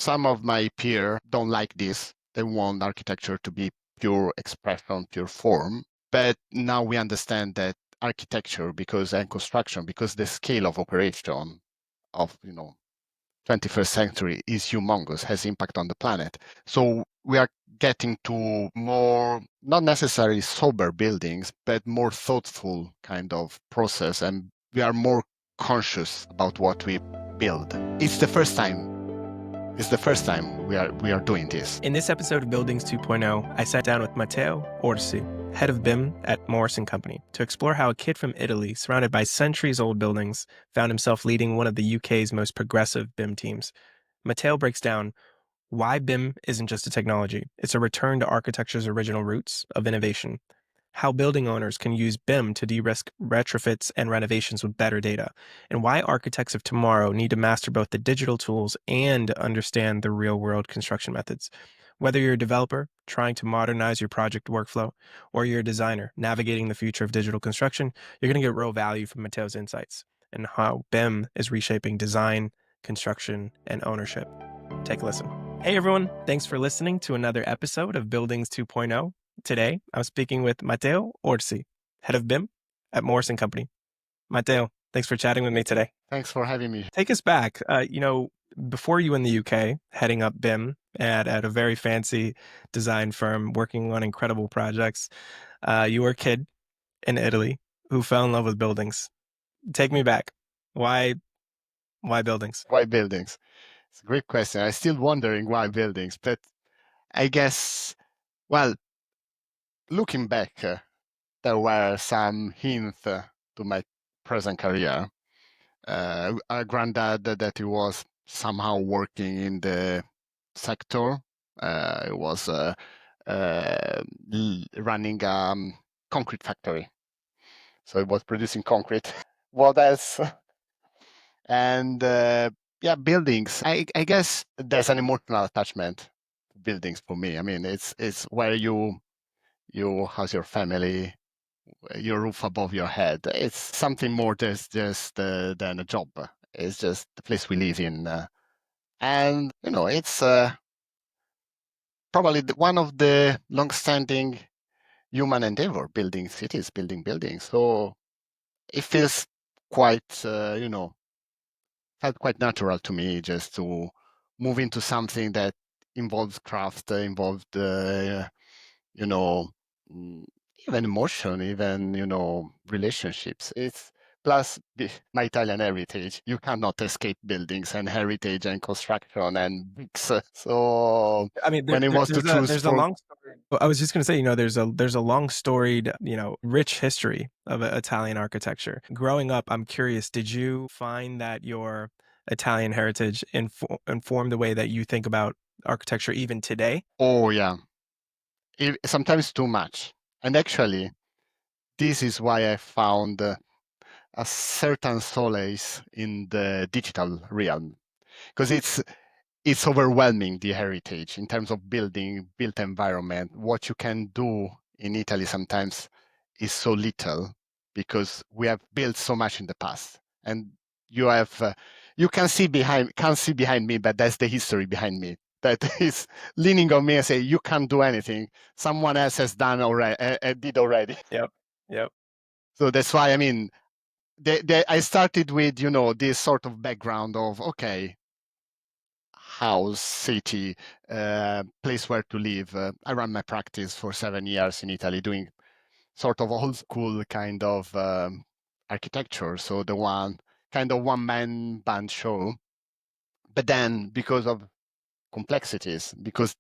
Some of my peers don't like this. They want architecture to be pure expression, pure form. But now we understand that architecture, and construction, because the scale of operation of 21st century is humongous, has impact on the planet. So we are getting to more, not necessarily sober buildings, but more thoughtful kind of process, and we are more conscious about what we build. It's the first time. It's the first time we are doing this. In this episode of Buildings 2.0, I sat down with Matteo Orsi, head of BIM at Morris & Company, to explore how a kid from Italy, surrounded by centuries-old buildings, found himself leading one of the UK's most progressive BIM teams. Matteo breaks down why BIM isn't just a technology, it's a return to architecture's original roots of innovation. How building owners can use BIM to de-risk retrofits and renovations with better data, and why architects of tomorrow need to master both the digital tools and understand the real-world construction methods. Whether you're a developer trying to modernize your project workflow, or you're a designer navigating the future of digital construction, you're going to get real value from Matteo's insights and how BIM is reshaping design, construction, and ownership. Take a listen. Hey everyone, thanks for listening to another episode of Buildings 2.0. Today, I'm speaking with Matteo Orsi, head of BIM at Morris & Company. Matteo, thanks for chatting with me today. Thanks for having me. Take us back. Before you in the UK, heading up BIM at a very fancy design firm, working on incredible projects, you were a kid in Italy who fell in love with buildings. Take me back. Why buildings? Why buildings? It's a great question. I'm still wondering why buildings, but I guess, well, looking back, there were some hints to my present career. A granddad that he was somehow working in the sector. He was running a concrete factory. So he was producing concrete. What else? And yeah, buildings. I guess there's an emotional attachment to buildings for me. I mean, it's where you house your family, your roof above your head. It's something more just than a job. It's just the place we live in, and it's probably one of the long-standing human endeavor, building cities, building buildings. So it feels quite, felt quite natural to me just to move into something that involves craft, involved, you know, mm, even emotion, even, relationships. It's plus my Italian heritage. You cannot escape buildings and heritage and construction and bricks. So I mean, when it was to choose there's a for, long story. Well, I was just going to say, there's a long storied, rich history of Italian architecture. Growing up, I'm curious, did you find that your Italian heritage inform the way that you think about architecture even today? oh yeah, sometimes too much. And actually, this is why I found a certain solace in the digital realm because it's overwhelming, the heritage in terms of building built environment. What you can do in Italy sometimes is so little because we have built so much in the past, and you have you can't see behind me, but that's the history behind me that is leaning on me and say you can't do anything. Someone else has done already, did already. Yep. Yep. So that's why, I mean, I started with this sort of background of, okay, house, city, place where to live. I ran my practice for 7 years in Italy, doing sort of old school kind of architecture. So the one kind of one man band show. But then, because of complexities, because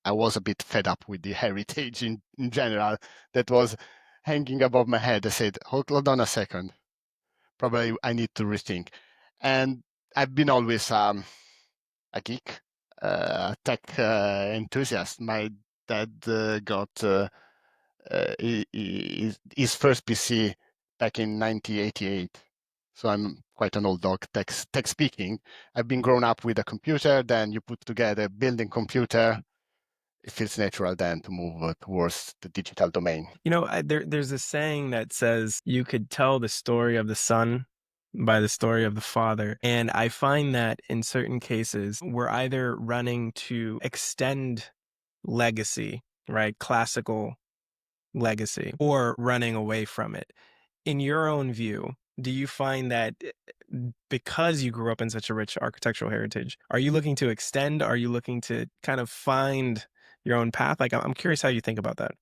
I was a bit fed up with the heritage in general that was hanging above my head, I said, hold on a second. Probably I need to rethink. And I've been always a geek, a tech enthusiast. My dad got his first PC back in 1988. So I'm quite an old dog, tech speaking. I've been grown up with a computer, then you put together building computer. It feels natural then to move towards the digital domain. There's a saying that says you could tell the story of the sun by the story of the father. And I find that in certain cases, we're either running to extend legacy, right? Classical legacy, or running away from it. In your own view, do you find that because you grew up in such a rich architectural heritage, are you looking to extend? Are you looking to kind of find your own path? Like, I'm curious how you think about that.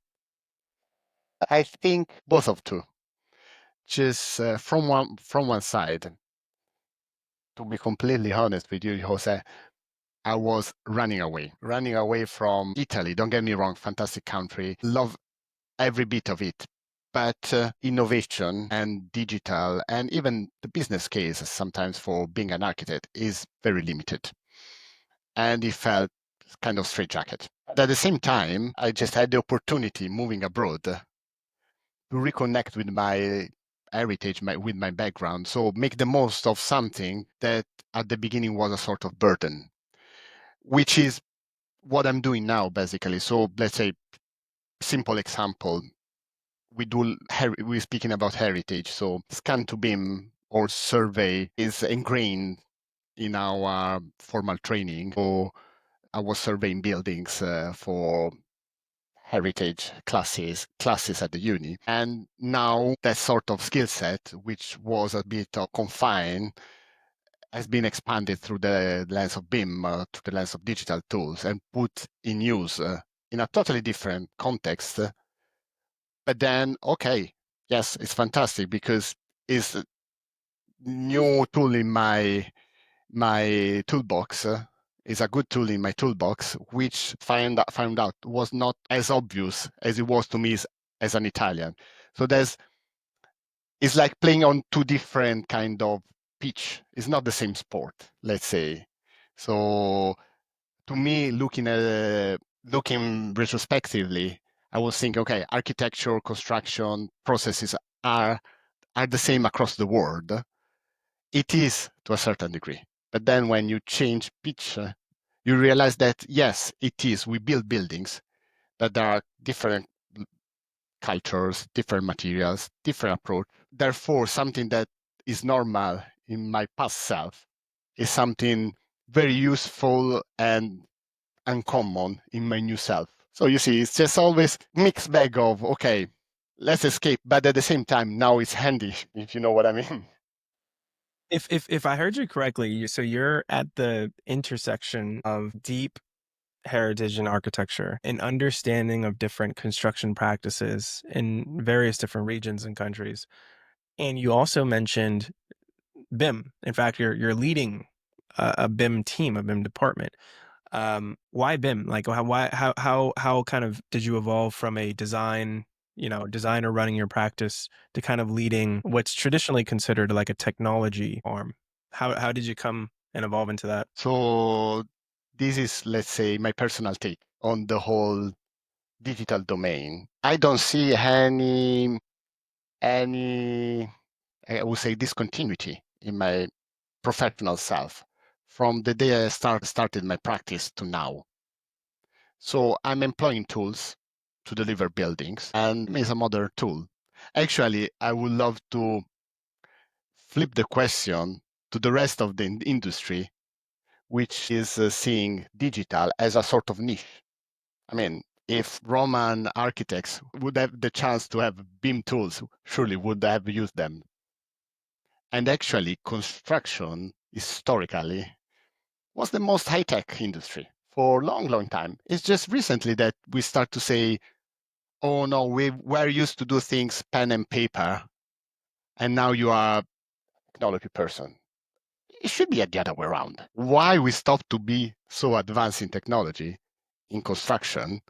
I think both of two. Just from one side, to be completely honest with you, Jose, I was running away from Italy. Don't get me wrong, fantastic country, love every bit of it. But innovation and digital and even the business case sometimes for being an architect is very limited. And it felt kind of straitjacket. But at the same time, I just had the opportunity moving abroad to reconnect with my heritage, with my background. So make the most of something that at the beginning was a sort of burden, which is what I'm doing now, basically. So let's say, simple example, we're speaking about heritage. So scan to BIM or survey is ingrained in our formal training. So I was surveying buildings for heritage classes at the uni. And now that sort of skill set, which was a bit confined, has been expanded through the lens of BIM, through the lens of digital tools, and put in use in a totally different context. But then, okay, yes, it's fantastic because it's a new tool in my toolbox. Is a good tool in my toolbox, which found out was not as obvious as it was to me as an Italian. So it's like playing on two different kind of pitch. It's not the same sport, let's say. So to me, looking retrospectively, I was thinking, okay, architecture, construction processes are the same across the world. It is to a certain degree. But then when you change pitch, you realize that yes, it is. We build buildings, but there are different cultures, different materials, different approach. Therefore, something that is normal in my past self is something very useful and uncommon in my new self. So you see, it's just always mixed bag of okay, let's escape, but at the same time, now it's handy, if you know what I mean. If I heard you correctly, so you're at the intersection of deep heritage and architecture, an understanding of different construction practices in various different regions and countries. And you also mentioned BIM. In fact, you're leading a BIM team, a BIM department. Why BIM? Like how kind of did you evolve from a designer running your practice to kind of leading what's traditionally considered like a technology arm? How did you come and evolve into that? So this is, let's say, my personal take on the whole digital domain. I don't see any I would say discontinuity in my professional self from the day I started my practice to now. So I'm employing tools to deliver buildings and is a modern tool. Actually, I would love to flip the question to the rest of the industry, which is seeing digital as a sort of niche. I mean, if Roman architects would have the chance to have BIM tools, surely would have used them. And actually, construction historically was the most high-tech industry for a long, long time. It's just recently that we start to say, oh no, we were used to do things pen and paper, and now you are a technology person. It should be the other way around. Why we stopped to be so advanced in technology in construction?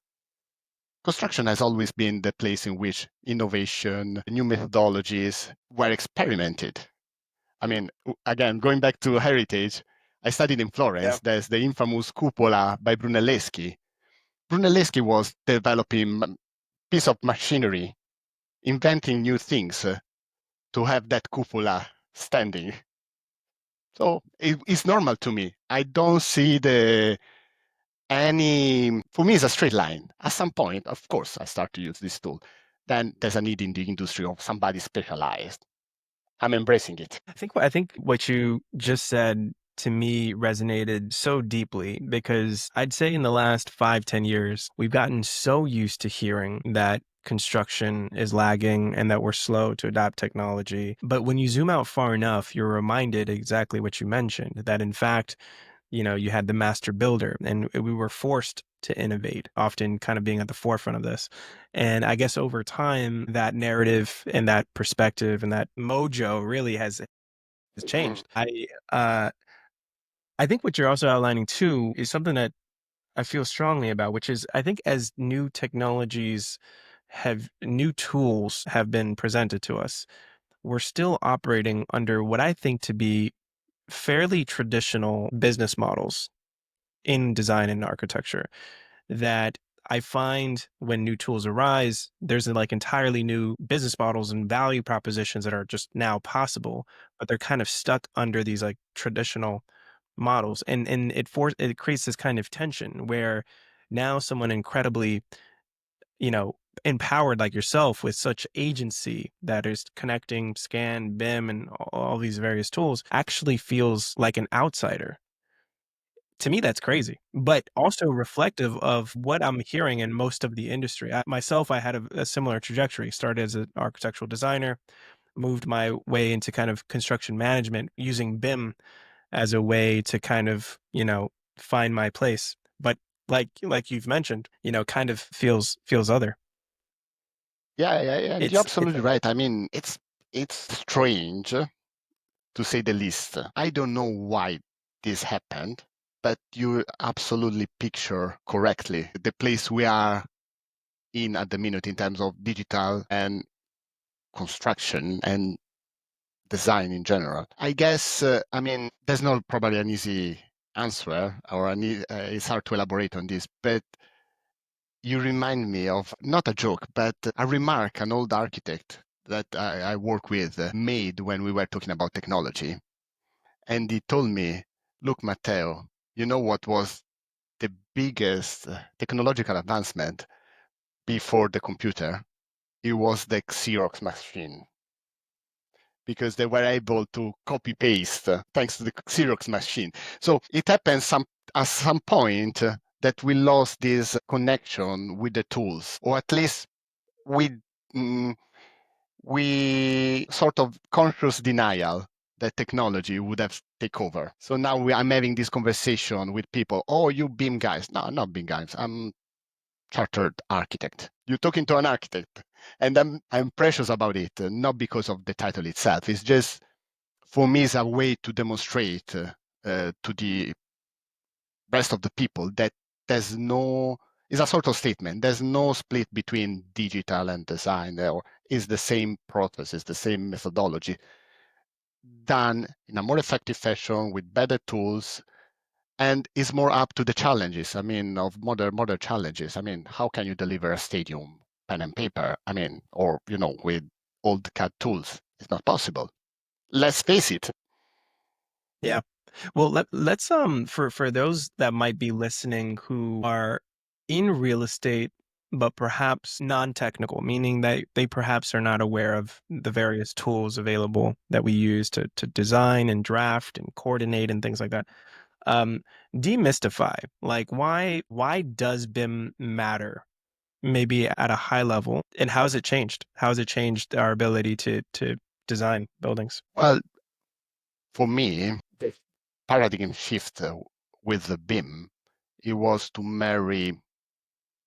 Construction has always been the place in which innovation, new methodologies were experimented. I mean, again, going back to heritage, I studied in Yeah. Florence. There's the infamous cupola by Brunelleschi. Brunelleschi was developing piece of machinery, inventing new things to have that cupola standing. So it's normal to me. I don't see the any. For me, it's a straight line. At some point, of course, I start to use this tool. Then there's a need in the industry of somebody specialized. I'm embracing it. I think what you just said to me resonated so deeply because I'd say in the last 5, 10 years, we've gotten so used to hearing that construction is lagging and that we're slow to adopt technology. But when you zoom out far enough, you're reminded exactly what you mentioned, that in fact, you had the master builder and we were forced to innovate, often kind of being at the forefront of this. And I guess over time, that narrative and that perspective and that mojo really has Mm. changed. I think what you're also outlining too is something that I feel strongly about, which is I think as new tools have been presented to us, we're still operating under what I think to be fairly traditional business models in design and architecture that I find when new tools arise, there's like entirely new business models and value propositions that are just now possible, but they're kind of stuck under these like traditional models. And it creates this kind of tension where now someone incredibly, you know, empowered like yourself with such agency that is connecting scan, BIM, and all these various tools actually feels like an outsider. To me, that's crazy, but also reflective of what I'm hearing in most of the industry. I had a similar trajectory. Started as an architectural designer, moved my way into kind of construction management using BIM as a way to kind of, find my place. But like you've mentioned, kind of feels other. Yeah, and you're It's absolutely right. I mean, it's strange to say the least. I don't know why this happened, but you absolutely picture correctly the place we are in at the minute in terms of digital and construction and design in general. I guess, I mean, there's not probably an easy answer or it's hard to elaborate on this, but you remind me of not a joke, but a remark an old architect that I work with made when we were talking about technology. And he told me, look, Matteo, you know what was the biggest technological advancement before the computer? It was the Xerox machine because they were able to copy paste thanks to the Xerox machine. So it happened at some point that we lost this connection with the tools, or at least we mm, we sort of conscious denial that technology would have take over. So now I'm having this conversation with people. Oh, you BIM guys? No, not BIM guys. I'm chartered architect. You're talking to an architect, and I'm precious about it, not because of the title itself. It's just for me, it's a way to demonstrate to the rest of the people that there's no. It's a sort of statement. There's no split between digital and design, or it's the same process, it's the same methodology done in a more effective fashion with better tools and is more up to the challenges. I mean, of modern challenges. I mean, how can you deliver a stadium pen and paper? I mean, or with old CAD tools? It's not possible. Let's face it. Yeah. Well, let's for those that might be listening who are in real estate but perhaps non-technical, meaning that they perhaps are not aware of the various tools available that we use to design and draft and coordinate and things like that. Um, Demystify, like why does BIM matter? Maybe at a high level, and how has it changed? How has it changed our ability to design buildings? Well, for me, the paradigm shift with the BIM, it was to marry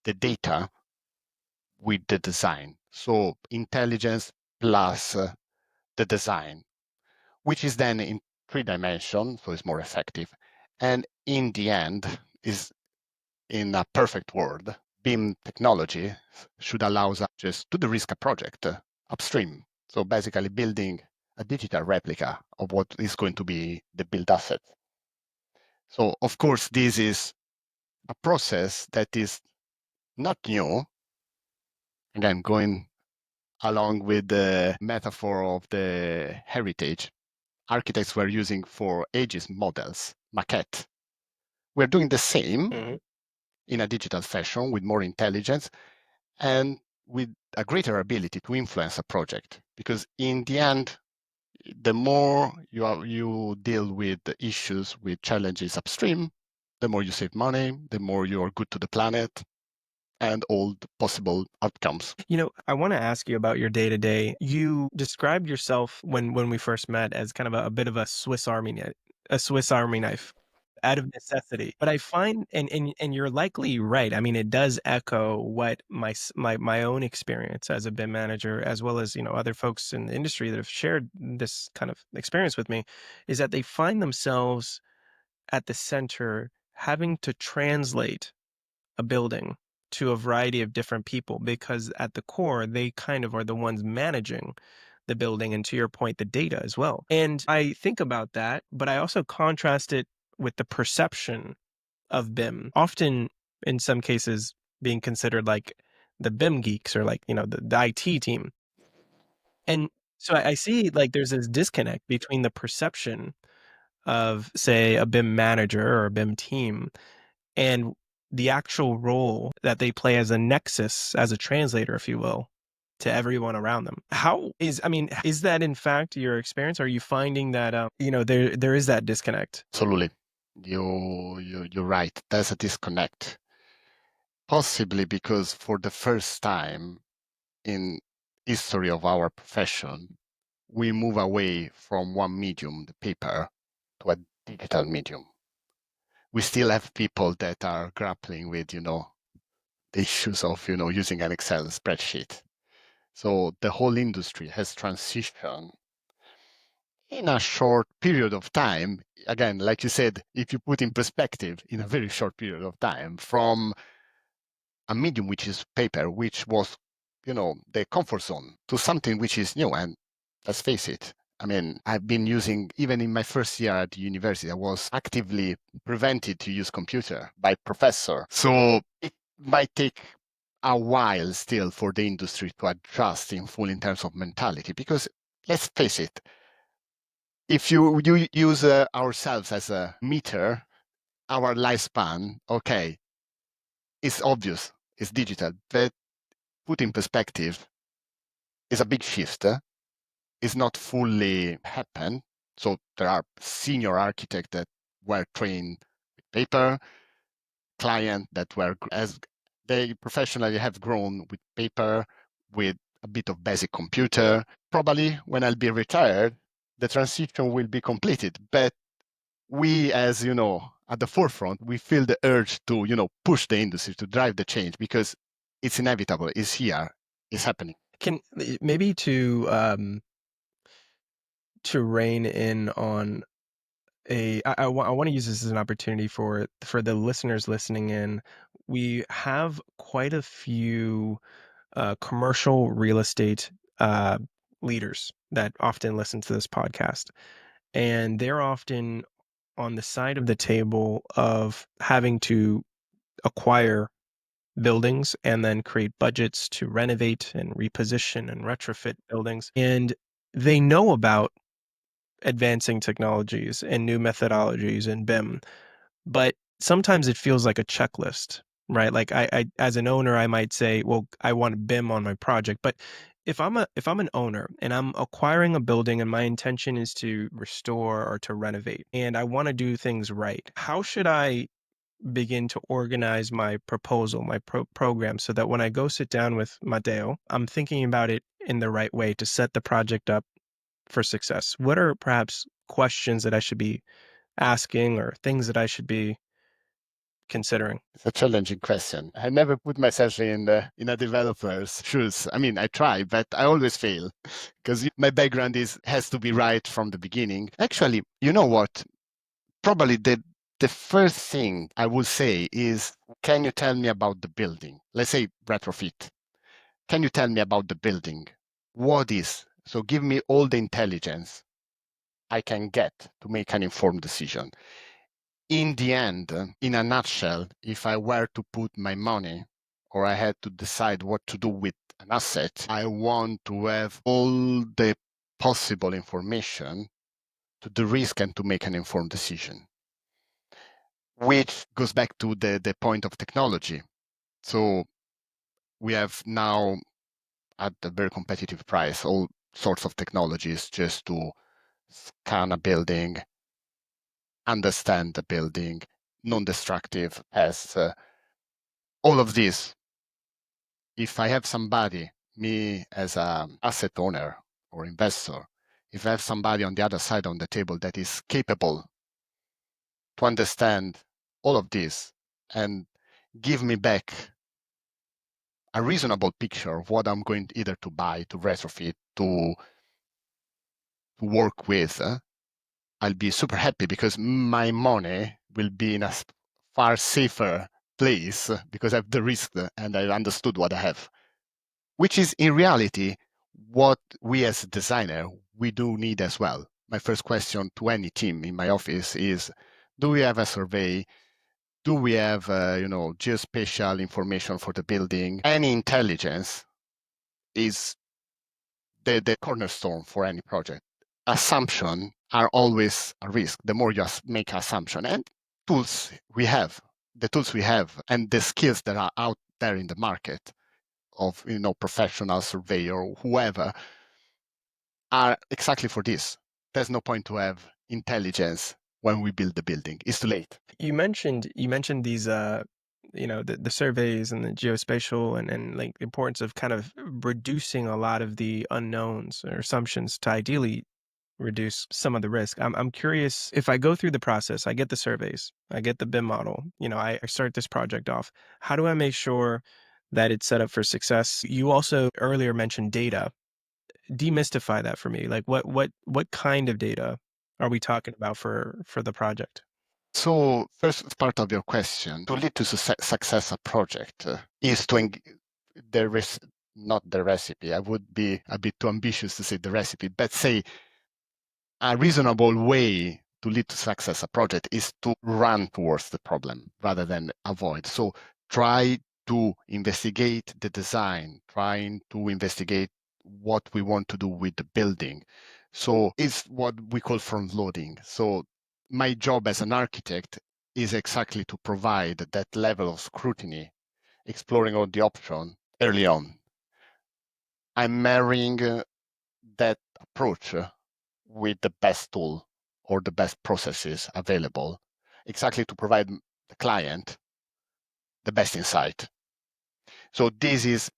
the data with the design. So intelligence plus the design, which is then in 3 dimensions, so it's more effective. And in the end, is in a perfect world, BIM technology should allow us just to de-risk a project upstream. So basically building a digital replica of what is going to be the build asset. So of course, this is a process that is not new. Again, going along with the metaphor of the heritage, architects were using for ages models, maquette. We're doing the same Mhm. in a digital fashion with more intelligence and with a greater ability to influence a project. Because in the end, The more you deal with the issues, with challenges upstream, the more you save money, the more you are good to the planet, and all the possible outcomes. I want to ask you about your day to day. You described yourself when we first met as kind of a bit of a Swiss Army knife out of necessity. But I find, and you're likely right. I mean, it does echo what my own experience as a BIM manager, as well as other folks in the industry that have shared this kind of experience with me, is that they find themselves at the center having to translate a building to a variety of different people because at the core, they kind of are the ones managing the building and to your point, the data as well. And I think about that, but I also contrast it with the perception of BIM, often in some cases being considered like the BIM geeks or like, the IT team. And so I see like there's this disconnect between the perception of, say, a BIM manager or a BIM team and the actual role that they play as a nexus, as a translator, if you will, to everyone around them. Is that in fact your experience? Are you finding that, there is that disconnect? Absolutely. You're right. There's a disconnect. Possibly because for the first time in history of our profession, we move away from one medium, the paper, to a digital medium. We still have people that are grappling with, the issues of, using an Excel spreadsheet. So the whole industry has transitioned in a short period of time. Again, like you said, if you put in perspective, in a very short period of time, from a medium which is paper, which was, the comfort zone, to something which is new. And let's face it, I mean, I've been using, even in my first year at the university, I was actively prevented to use computer by professor. So it might take a while still for the industry to adjust in full in terms of mentality, because let's face it, if you use ourselves as a meter, our lifespan, okay, it's obvious, it's digital, but put in perspective, it's a big shift. It's not fully happened. So there are senior architects that were trained with paper, clients that were as they professionally have grown with paper, with a bit of basic computer. Probably when I'll be retired, the transition will be completed. But we, as at the forefront, we feel the urge to, push the industry to drive the change because it's inevitable. It's here. It's happening. Can maybe to rein in on I want to use this as an opportunity for the listeners listening in. We have quite a few commercial real estate leaders that often listen to this podcast, and they're often on the side of the table of having to acquire buildings and then create budgets to renovate and reposition and retrofit buildings. And they know about advancing technologies and new methodologies in BIM, but sometimes it feels like a checklist, right? Like as an owner, I might say, well, I want BIM on my project, but if I'm an owner and I'm acquiring a building and my intention is to restore or to renovate and I want to do things right, how should I begin to organize my proposal, my program, so that when I go sit down with Matteo, I'm thinking about it in the right way to set the project up for success? What are perhaps questions that I should be asking or things that I should be considering? It's a challenging question. I never put myself in a developer's shoes. I mean, I try, but I always fail because my background has to be right from the beginning. Actually, you know what? Probably the first thing I would say is, can you tell me about the building? Let's say retrofit. Can you tell me about the building? What is? So give me all the intelligence I can get to make an informed decision. In the end, in a nutshell, if I were to put my money or I had to decide what to do with an asset, I want to have all the possible information to the risk and to make an informed decision, which goes back to the point of technology. So we have now at a very competitive price all sorts of technologies just to scan a building, understand the building, non-destructive as all of this. If I have somebody, me as an asset owner or investor, if I have somebody on the other side on the table that is capable to understand all of this and give me back a reasonable picture of what I'm going either to buy, to retrofit, to work with, I'll be super happy because my money will be in a far safer place because I've the risk and I understood what I have, which is in reality what we as a designer we do need as well. My first question to any team in my office is, do we have a survey? Do we have geospatial information for the building? Any intelligence is the cornerstone for any project. Assumptions are always a risk. The more you make assumption and tools we have, the tools we have, and the skills that are out there in the market of professional surveyor or whoever are exactly for this. There's no point to have intelligence when we build the building. It's too late. You mentioned these the surveys and the geospatial and like the importance of kind of reducing a lot of the unknowns or assumptions to ideally reduce some of the risk. I'm curious, if I go through the process, I get the surveys, I get the BIM model, I start this project off. How do I make sure that it's set up for success? You also earlier mentioned data. Demystify that for me. Like what kind of data are we talking about for the project? So first part of your question, to lead to success a project is to the not the recipe. I would be a bit too ambitious to say the recipe, but say a reasonable way to lead to success a project is to run towards the problem rather than avoid. So try to investigate the design, trying to investigate what we want to do with the building. So it's what we call front loading. So my job as an architect is exactly to provide that level of scrutiny, exploring all the options early on. I'm marrying that approach with the best tool or the best processes available, exactly to provide the client the best insight. So this is,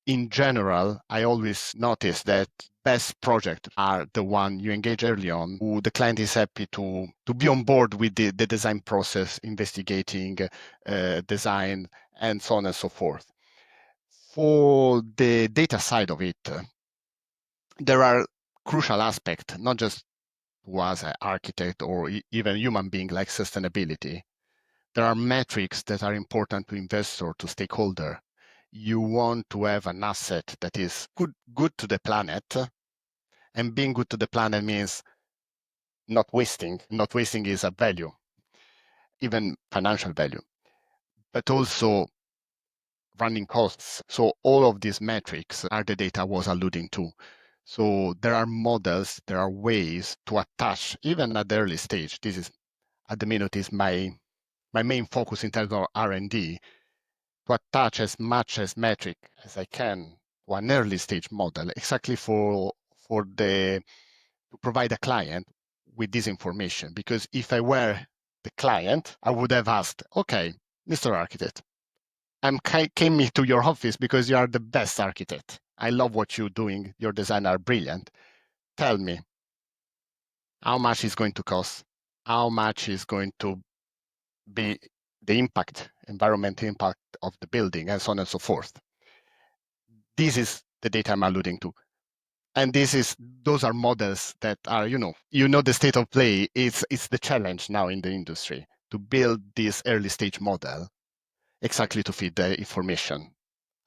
in general, I always notice that best projects are the one you engage early on, who the client is happy to be on board with the design process, investigating design, and so on and so forth. For the data side of it, there are crucial aspects, not just to us, an architect or even human being like sustainability. There are metrics that are important to investor, to stakeholder. You want to have an asset that is good to the planet, and being good to the planet means not wasting. Not wasting is a value, even financial value, but also running costs. So all of these metrics are the data I was alluding to. So there are models, there are ways to attach, even at the early stage. This is at the minute is my main focus in terms of R&D, to attach as much as metric as I can to an early stage model, exactly for the to provide a client with this information. Because if I were the client, I would have asked, okay, Mr. Architect, came to your office because you are the best architect. I love what you're doing. Your design are brilliant. Tell me, how much is going to cost? How much is going to be the impact, environmental impact of the building, and so on and so forth. This is the data I'm alluding to. And those are models that are, the state of play. It's the challenge now in the industry to build this early stage model exactly to feed the information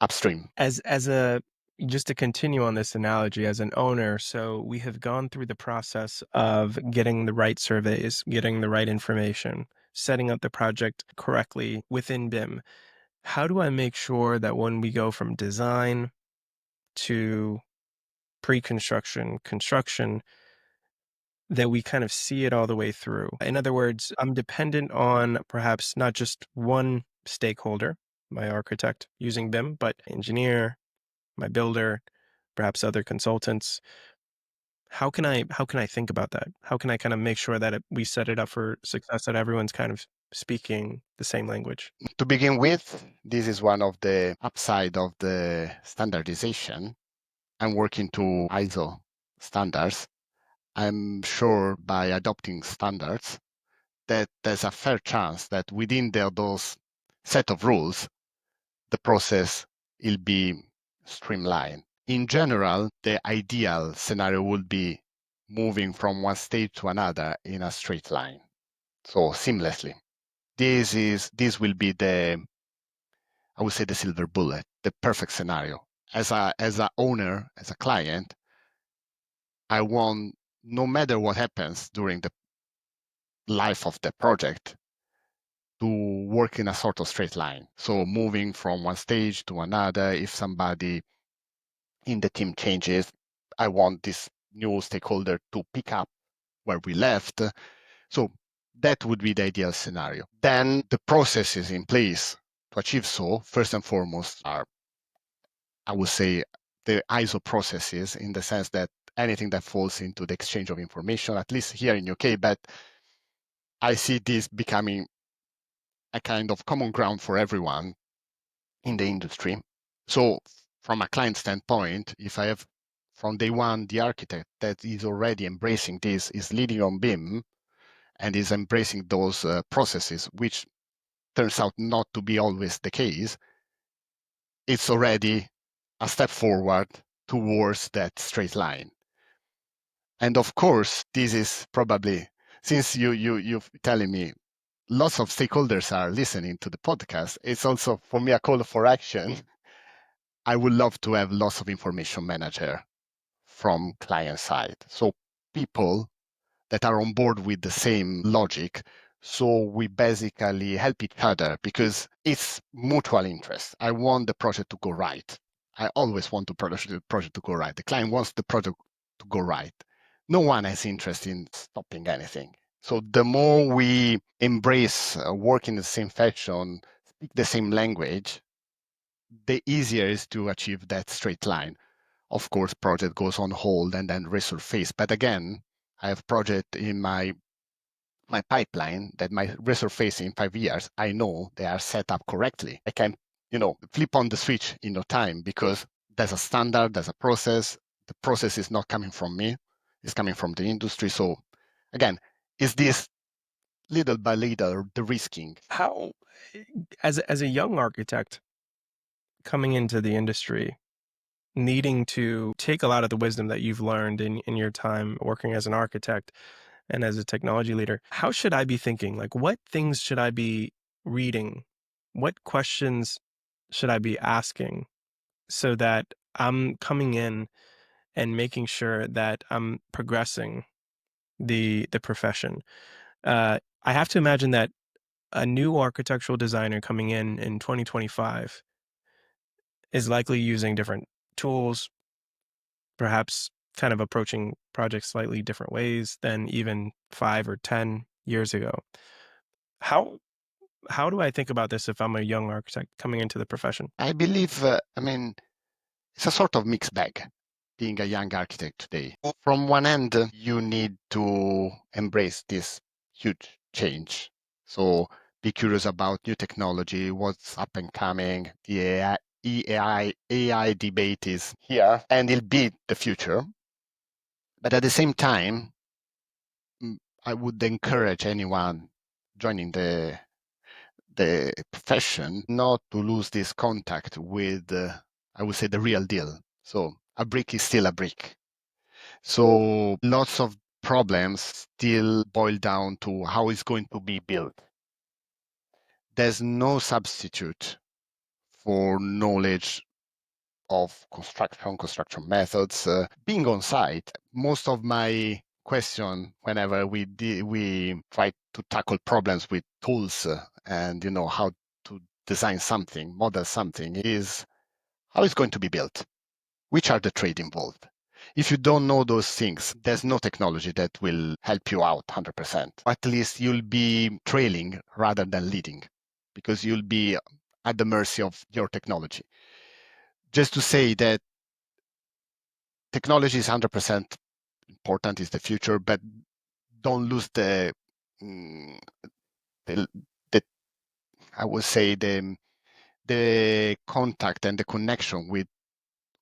upstream. As a Just to continue on this analogy, as an owner, so we have gone through the process of getting the right surveys, getting the right information, setting up the project correctly within BIM. How do I make sure that when we go from design to pre-construction, construction, that we kind of see it all the way through? In other words, I'm dependent on perhaps not just one stakeholder, my architect using BIM, but engineer, my builder, perhaps other consultants. How can I think about that? How can I kind of make sure that we set it up for success, that everyone's kind of speaking the same language? To begin with, this is one of the upside of the standardization. I'm working to ISO standards. I'm sure by adopting standards that there's a fair chance that within those set of rules, the process will be streamlined. In general, the ideal scenario would be moving from one stage to another in a straight line, so seamlessly. This will be I would say the silver bullet, the perfect scenario. As a owner, as a client, I want, no matter what happens during the life of the project, to work in a sort of straight line. So moving from one stage to another, if somebody in the team changes, I want this new stakeholder to pick up where we left. So that would be the ideal scenario. Then the processes in place to achieve so, first and foremost, are, I would say, the ISO processes, in the sense that anything that falls into the exchange of information, at least here in UK, but I see this becoming a kind of common ground for everyone in the industry. So from a client standpoint, if I have from day one the architect that is already embracing this, is leading on BIM, and is embracing those processes, which turns out not to be always the case, it's already a step forward towards that straight line. And of course, this is probably, since you're telling me lots of stakeholders are listening to the podcast, it's also for me a call for action. I would love to have lots of information manager from client side. So people that are on board with the same logic. So we basically help each other because it's mutual interest. I want the project to go right. I always want the project to go right. The client wants the project to go right. No one has interest in stopping anything. So the more we embrace work in the same fashion, speak the same language, the easier it is to achieve that straight line. Of course, project goes on hold and then resurface. But again, I have project in my pipeline that might resurface in 5 years. I know they are set up correctly. I can, flip on the switch in no time because there's a standard, there's a process. The process is not coming from me, it's coming from the industry. So again, is this little by little the risking? How, as a young architect coming into the industry, needing to take a lot of the wisdom that you've learned in your time working as an architect and as a technology leader, how should I be thinking? Like, what things should I be reading? What questions should I be asking so that I'm coming in and making sure that I'm progressing the profession? I have to imagine that a new architectural designer coming in 2025 is likely using different tools, perhaps kind of approaching projects slightly different ways than even 5 or 10 years ago. How how do I think about this if I'm a young architect coming into the profession? I believe, it's a sort of mixed bag being a young architect today. From one end, you need to embrace this huge change. So be curious about new technology, what's up and coming. The AI debate is here and it'll be the future. But at the same time, I would encourage anyone joining the profession not to lose this contact with, I would say, the real deal. So a brick is still a brick. So lots of problems still boil down to how it's going to be built. There's no substitute for knowledge of construction methods. Being on site, most of my question whenever we try to tackle problems with tools and how to design something, model something, is how it's going to be built, which are the trade involved. If you don't know those things, there's no technology that will help you out 100%. At least you'll be trailing rather than leading because you'll be at the mercy of your technology. Just to say that technology is 100% important, is the future, but don't lose the, the I would say the contact and the connection with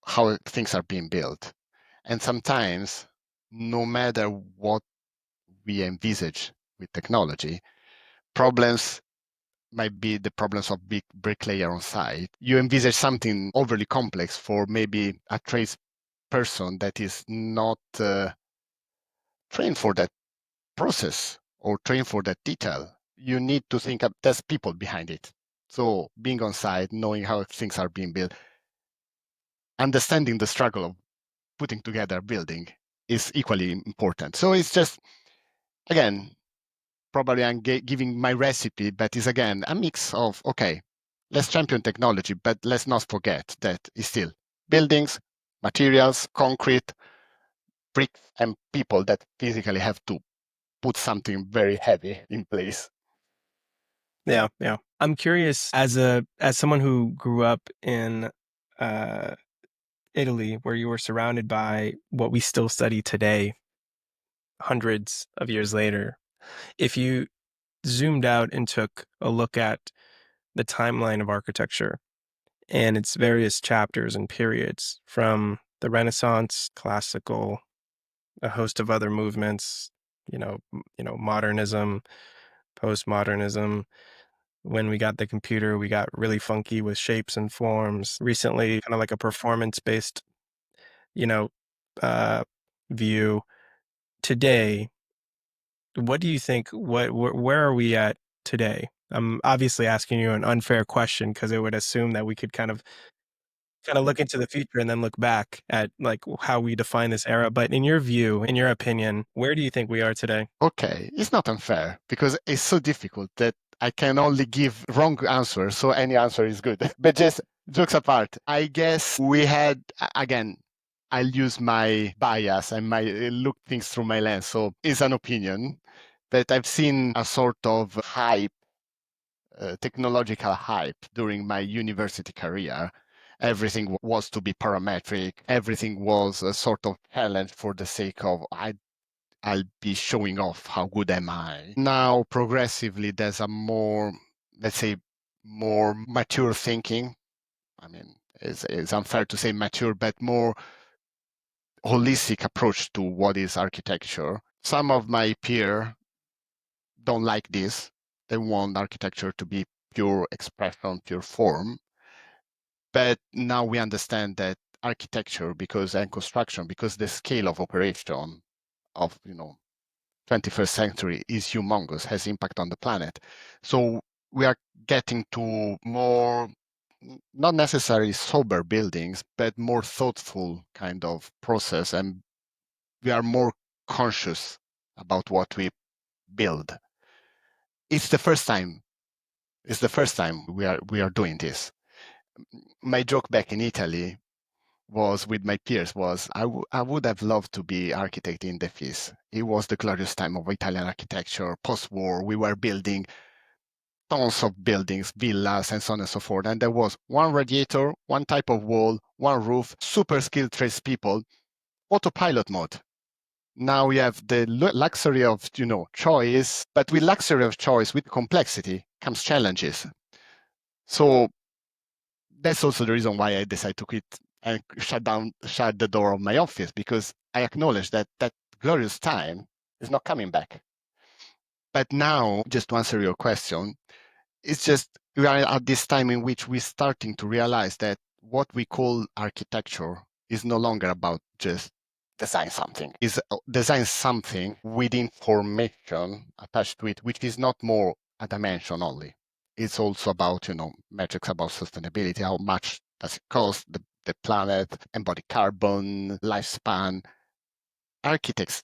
how things are being built. And sometimes, no matter what we envisage with technology, problems might be the problems of big bricklayer on site. You envisage something overly complex for maybe a trades person that is not trained for that process or trained for that detail. You need to think of there's people behind it. So being on site, knowing how things are being built, understanding the struggle of putting together a building is equally important. So it's just, again, probably I'm giving my recipe, but it's again a mix of, okay, let's champion technology, but let's not forget that it's still buildings, materials, concrete, bricks, and people that physically have to put something very heavy in place. Yeah, yeah. I'm curious, as someone who grew up in uh, Italy, where you were surrounded by what we still study today, hundreds of years later, if you zoomed out and took a look at the timeline of architecture and its various chapters and periods, from the Renaissance, classical, a host of other movements, modernism, postmodernism. When we got the computer, we got really funky with shapes and forms. Recently, kind of like a performance-based, you know, uh, view. Today, what do you think? Where are we at today? I'm obviously asking you an unfair question because it would assume that we could kind of look into the future and then look back at like how we define this era. But in your view, in your opinion, where do you think we are today? Okay, it's not unfair because it's so difficult that I can only give wrong answers, so any answer is good. But just jokes apart, I guess we had, again, I'll use my bias and my look things through my lens. So it's an opinion, but I've seen a sort of hype, technological hype during my university career. Everything was to be parametric. Everything was a sort of challenge for the sake of I'll be showing off how good am I. Now, progressively, there's a more, let's say, more mature thinking. I mean, it's unfair to say mature, but more holistic approach to what is architecture. Some of my peers don't like this. They want architecture to be pure expression, pure form. But now we understand that architecture, and construction, because the scale of operation of 21st century is humongous, has impact on the planet. So we are getting to more, not necessarily sober buildings, but more thoughtful kind of process, and we are more conscious about what we build. It's the first time. It's the first time we are doing this. My joke back in Italy was with my peers was I would have loved to be architect in the FIS. It was the glorious time of Italian architecture. Post-war, we were building tons of buildings, villas, and so on and so forth. And there was one radiator, one type of wall, one roof, super skilled tradespeople, autopilot mode. Now we have the luxury of choice, but with luxury of choice, with complexity comes challenges. So that's also the reason why I decided to quit and shut the door of my office, because I acknowledge that that glorious time is not coming back. But now, just to answer your question, it's just we are at this time in which we're starting to realize that what we call architecture is no longer about just design something. Is design something with information attached to it, which is not more a dimension only. It's also about, metrics about sustainability, how much does it cost the planet, embodied carbon, lifespan. Architects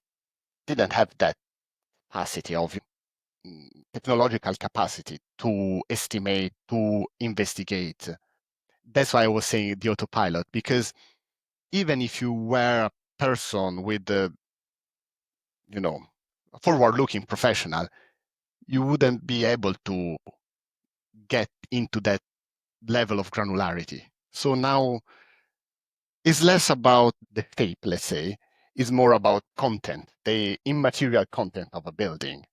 didn't have that capacity of technological capacity to estimate, to investigate. That's why I was saying the autopilot, because even if you were a person with you know, a forward-looking professional, you wouldn't be able to get into that level of granularity. So now it's less about the shape, let's say. is more about content, the immaterial content of a building.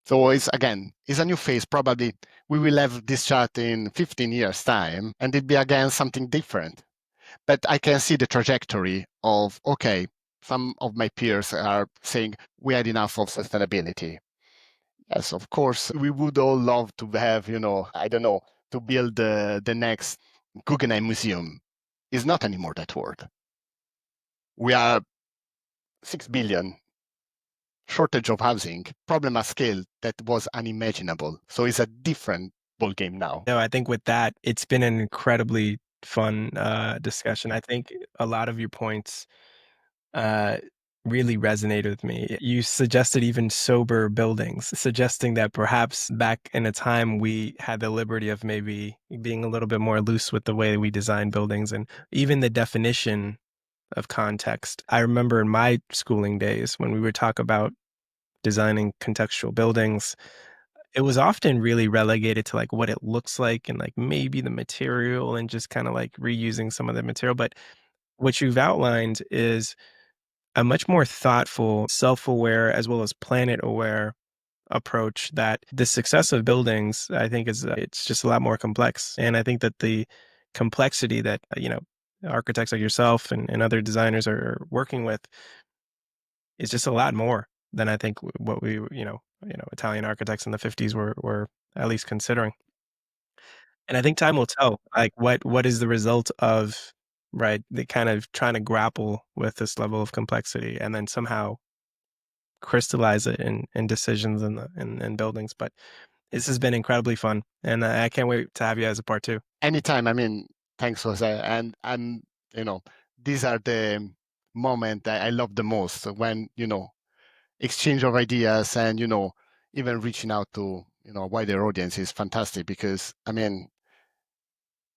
So it's again, it's a new phase. Probably we will have this chat in 15 years' time, and it'll be again something different. But I can see the trajectory of, okay, some of my peers are saying we had enough of sustainability. Yes, of course, we would all love to have, I don't know, to build the next Guggenheim Museum. It's not anymore that word. We are 6 billion shortage of housing, problem at scale that was unimaginable. So it's a different ball game now. No, I think with that, it's been an incredibly fun discussion. I think a lot of your points uh, really resonated with me. You suggested even sober buildings, suggesting that perhaps back in a time we had the liberty of maybe being a little bit more loose with the way we design buildings and even the definition of context. I remember in my schooling days when we would talk about designing contextual buildings, it was often really relegated to like what it looks like and like maybe the material and just kind of like reusing some of the material. But what you've outlined is a much more thoughtful, self-aware, as well as planet-aware approach that the success of buildings, I think, is it's just a lot more complex. And I think that the complexity that, architects like yourself and other designers are working with is just a lot more than I think what we, Italian architects in the 50s were at least considering. And I think time will tell, like what is the result of, right, the kind of trying to grapple with this level of complexity and then somehow crystallize it in decisions in buildings. But this has been incredibly fun, and I can't wait to have you as a part two. Anytime, I mean, thanks, Jose. And these are the moment that I love the most when, exchange of ideas and, even reaching out to, a wider audience is fantastic because, I mean,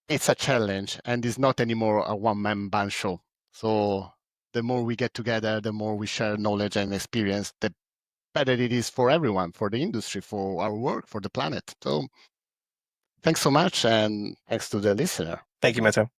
it's a challenge and it's not anymore a one-man band show. So the more we get together, the more we share knowledge and experience, the better it is for everyone, for the industry, for our work, for the planet. So thanks so much, and thanks to the listener. Thank you, Matteo.